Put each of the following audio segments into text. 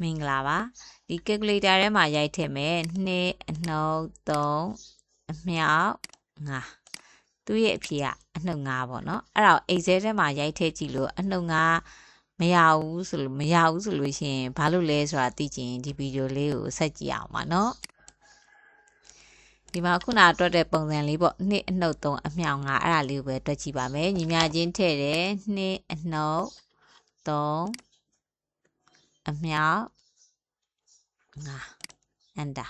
မင်္ဂလာပါဒီ calculator ထဲမှာရိုက်ထည့်မယ်2အနှုတ်3အမြောက်5သူ့ရဲ့အဖြေကအနှုတ်5ပေါ့နော်အဲ့ဒါကို Excel ထဲမှာရိုက်ထည့်ကြည့်လို့အနှုတ်5မရဘူးဆိုလို့ရှိရင်ဘာလို့လဲဆိုတာသိချင်ဒီဗီဒီယိုလေးကိုဆက်ကြည့်အောင်ပါနော်ဒီမှာခုနတွက်တဲ့ပုံစံလေးပေါ့2အနှုတ်3အမြောက်5အဲ့ဒါလေးကိုပဲတွက်ကြည့်ပါမယ်ညီမချင်းထည့်တယ်2အနှုတ်3အမြောက်enter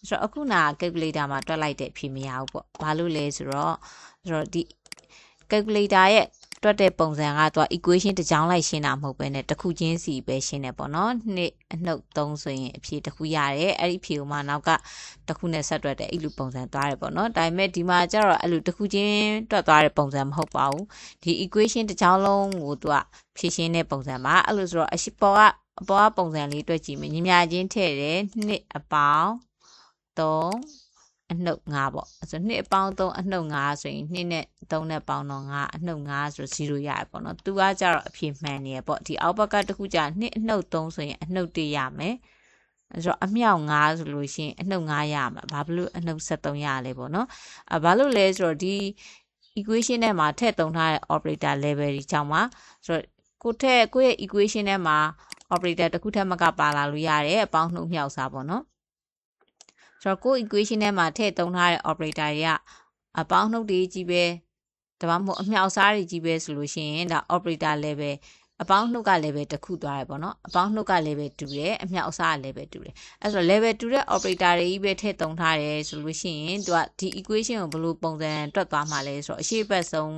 ဆိုတော့အခုနာ calculator မှာတွက်လိုက်တဲ့အဖြေမရဘူးပေါ့ဘာလို့လဲဆိုတော့ဒီ calculator ရဲ့တွက်တဲ့ပုံစံကသူက equation တစ်ကြောင်းလိုက်ရှင်းတာမဟုတ်ပဲねတစ်ခုချင်းစီပဲရှင်းတယ်ပေါ့နော်2အနှုတ်3ဆိုရင်အဖြေတစ်ခုရတယ်အဲ့ဒီအဖြေကိုမှနောက်ကတစ်ခုနဲ့ဆက်တွက်တယ်အဲ့လိုပုံစံသွားတယ်ပေါ့နော်ဒါပေမဲ့ဒီမှာကျတော့အဲ့လိုတစ်ခုချင်းတွက်သွားတဲ့ပုံစံမဟုတ်ပါဘူးဒီ equation တစ်ကြောင်းလုံးကိုသူကဖြည့်ရှင်းတဲ့ပုံစံပါအဲ့လိုဆိုတော့အပေါ်ကပုံစံလေးတွက်ကြည့်မယ်ညီမချင်းထည့်တယ်2အပေါင်း3အနှုတ်5ပေါ့ဆို2အပေါင်း3အနှုတ်5ဆိုရင်2နဲ့3နဲ့ပေါင်းတော့5အနှုတ်5ဆို0ရရပေါ့နော်သူကကြတော့အဖြေမှန်နေရပေါ့ဒီအောက်ဘက်ကတခုကြ2အနှုတ်3ဆိုရင်အနှုတ်1ရမယ်ဆိုတော့အမြောက်5ဆိုလို့ရှိရင်အနှုတ်5ရမှာဘာလို့အနှုတ်73ရလဲပေါ့နော်ဘာလို့လဲဆိုတော့ဒီ equation ထဲမှာထည့်သုံးထားတဲ့ operator level ကြီးကြောင့်ပါဆိုတော့ကိုယ့်ရဲ့ equation ထဲမှာ operator တစ်ခုထက်မကပါလာလို့ရတယ်အပေါင်းနှုတ်မြောက်စားပေါ့နော်ဆိုတော့ကိုယ့် equation ထဲမှာထည့်သုံးထားတဲ့ operator တွေကအပေါင်းနှုတ်တွေကြီးပဲဒါမှမဟုတ်အမြောက်စားတွေကြီးပဲဆိုလို့ရှိရင်ဒါ operator level အပေါင်းနှုတ်က level တစ်ခုသွားတယ်ပေါ့နော်အပေါင်းနှုတ်က level တူတယ်အမြောက်အစားက level တူတယ်အဲ့ဆို level တူတဲ့ operator တွေကြီးပဲထည့်သုံးထားတယ်ဆိုလို့ရှိရင်သူကဒီ equation ကိုဘယ်လိုပုံစံတွက်သွားမှာလဲဆိုတော့အရှိတ်ပတ်ဆုံး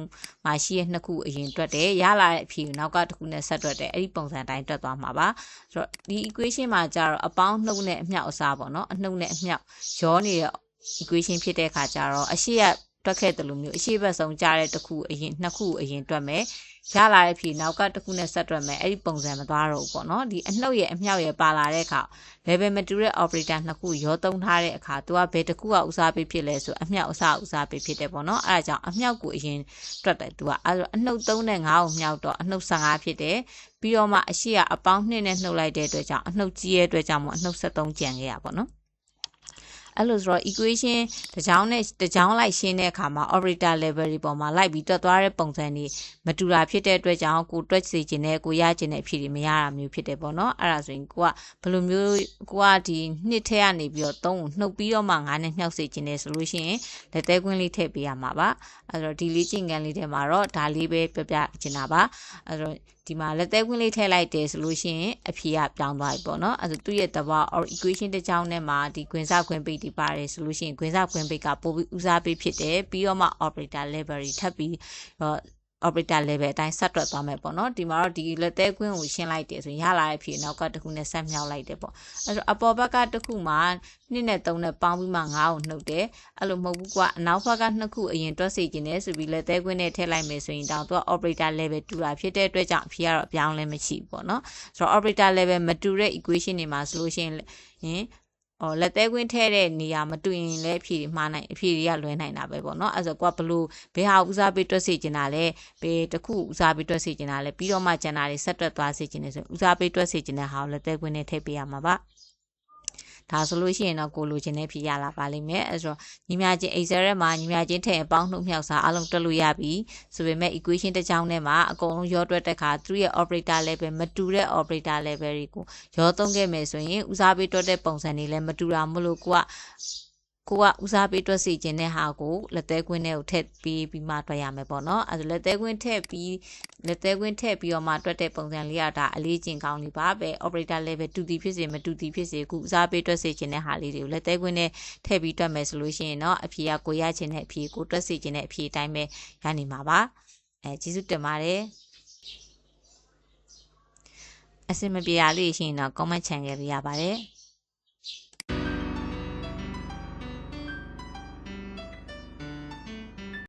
မှာရှိတဲ့နှစ်ခုအရင်တွက်တယ်ရလာတဲ့အဖြေကိုနောက်ကတစ်ခုနဲ့ဆက်တွက်တယ်အဲ့ဒီပုံစံတိုင်းတွက်သွားမှာပါဆိုတော့ဒီ equation မှာကျတော့အပေါင်းနှုတ်နဲ့အမြောက်အစားပေါ့နော်အနှုတ်နဲ့အမြောက်ရောနေတဲ့ equation ဖြစ်တဲ့အခါကျတော့အရှိကတွက်ခဲ့တယ်လို့မျိုးအရှိဘက်ဆုံးကြားတဲ့တစ်ခုအရင်နှစ်ခုအရင်တွက်မယ်ရလာတဲ့ဖြေနောက်ကတစ်ခုနဲ့ဆက်တွက်မယ်အဲ့ဒီပုံစံမသွားတော့ဘူးပေါ့နော်ဒီအနှုတ်ရဲ့အမြောက်ရဲ့ပါလာတဲ့အခါ level မတူတဲ့ operator နှစ်ခုရောသုံးထားတဲ့အခါသူကဘယ်တစ်ခုကဦးစားပေးဖြစ်လဲဆိုအမြောက်အစားဦးစားပေးဖြစ်တယ်ပေါ့နော်အဲ့ဒါကြောင့်အမြောက်ကိုအရင်တွက်တယ်သူကအဲ့တော့အနှုတ်3နဲ့5ကိုမြောက်တော့အနှုတ်15ဖြစ်တယ်ပြီးတော့မှအရှိကအပေါင်း2နဲ့နှုတ်လိုက်တဲ့အတွက်ကြောင့်အနှုတ်ကြီးရဲ့အတွက်ကြောင့်မို့အနှုတ်73ကျန်ခဲ့ရပါတော့နော်အဲ့လိုဆိုတော့ equation တစ်ကြောင်းလိုက်ရှင်းတဲ့အခါမှာ operator level တွေပေါ်မှာလိုက်ပြီးတွက်သွားတဲ့ပုံစံတွေမတူတာဖြစ်တဲ့အတွက်ကြောင့်ကိုတွက်စီခြင်းနဲ့ကိုရခြင်းနဲ့ဖြစ်ပြီးမရတာမျိုးဖြစ်တယ်ပေါ့နော်အဲ့ဒါဆိုရင်ကိုကဘယ်လိုမျိုးကိုကဒီနှစ်ထဲကနေပြီးတော့3ကိုနှုတ်ပြီးတော့မှ9နဲ့မြှောက်စေခြင်းနဲ့ဆိုလို့ရှိရင်လက်သေးကွင်းလေးထည့်ပေးရမှာပါအဲ့တော့ဒီလေးကျင့်ခန်းလေးထဲမှာတော့ဒါလေးပဲပြပြချင်တာပါအဲ့တော့ဒီမှာလက်သေးကွင်းလေးထည့်လိုက်တယ်ဆိုလို့ရှိရင်အဖြေကပြောင်းသွားပြီပေါ့နော်အဲ့ဒါသူ့ရဲ့သဘော equation တစ်ကြောင်းနဲ့မှာဒီခွင်စခွင်ပိတ်ဒီပါတယ်ဆိုလို့ရှိရင်ခွင်စခွင်ပိတ်ကပို့ပြီးဦးစားပေးဖြစ်တယ်ပြီးတော့မှ operator level ထပ်ပြီးoperator level အတိုင်းဆက်တွက်သွားမယ်ပေါ့နော်ဒီမှာတော့ဒီလက်သေးကွင်းကိုရှင်းလိုက်တယ်ဆိုရင်ရလာတဲ့ဖြေနောက်ကတစ်ခုနဲ့ဆက်မြောက်လိုက်တယ်ပေါ့အဲ့တော့အပေါ်ဘက်ကတစ်ခုမှာ2နဲ့3နဲ့ပေါင်းပြီးမှ9ကိုနှုတ်တယ်အဲ့လိုမဟုတ်ဘူးကွာအနောက်ဘက်က2ခုအရင်တွက်စီခြင်းနဲ့ဆိုပြီးလက်သေးကွင်းနဲ့ထည့်လိုက်မယ်ဆိုရင်တောင်သူက operator level တူတာဖြစ်တဲ့အတွက်ကြောင့်အဖြေကတော့အပြောင်းလဲမရှိဘူးပေါ့နော်ဆိုတော့ operator level မတူတဲ့ equation တွေမှာဆိုလို့ရှိရင်လက်သေးကွင်းထဲတဲ့နေရာမတူရင်လည်းအဖြေတွေမှားနိုင်အဖြေတွေကလွဲနိုင်တာပဲပေါ့နော်အဲ့ဆိုကိုကဘလို့ဘယ်ဟာဦးစားပေးတွက်စီကျင်တာလဲဘယ်တစ်ခုဦးစားပေးတွက်စီကျင်တာလဲပြီးတော့မှကျန်တာတွေဆက်တွက်သွားစီကျင်နေဆိုဦးစားပေးတွက်စီကျင်တဲ့ဟာကိုလက်သေးကွင်းနဲ့ထည့်ပေးရမှာပါဒါဆိုလို့ရှိရင်တော့ကိုလိုချင်တဲ့ဖြေရလာပါလိမ့်မယ်အဲဆိုညီမချင်း Excel ထဲမှာညီမချင်းထည့်အပေါင်းနှုတ်မြောက်စားအလုံးတွက်လို့ရပြီဆိုပေမဲ့ equation တစ်ကြောင်းထဲမှာအကုန်လုံးရောတွက်တဲ့အခါသူရဲ့ operator level မတူတဲ့ operator level တွေကိုရောသုံးခဲ့မယ်ဆိုရင်ဦးစားပေးတွက်တဲ့ပုံစံတွေလည်းမတူတာမလို့ကိုကဦးစားပေးတွက်စီခြင်းတဲ့ဟာကိုလက်သေးကွင်းထဲကိုထည့်ပြီးမှတွက်ရမယ်ပေါ့နော်အဲဒါလက်သေးကွင်းထည့်ပြီးတော့မှတွက်တဲ့ပုံစံလေးကဒါအလေးကျင့်ကောင်းလေးပါပဲ operator level တူသည်ဖြစ်စေမတူသည်ဖြစ်စေကိုဦးစားပေးတွက်စီခြင်းတဲ့ဟာလေးတွေကိုလက်သေးကွင်းထဲထည့်ပြီးတွက်မယ်ဆိုလို့ရှိရင်တော့အဖြေကကိုရခြင်းတဲ့အဖြေကိုတွက်စီခြင်းတဲ့အဖြေအတိုင်းပဲရနေမှာပါကျေးဇူးတင်ပါတယ်အဆင်မပြေရလို့ရှိရင်တော့ comment ချန်ခဲ့ပေးရပါတယ်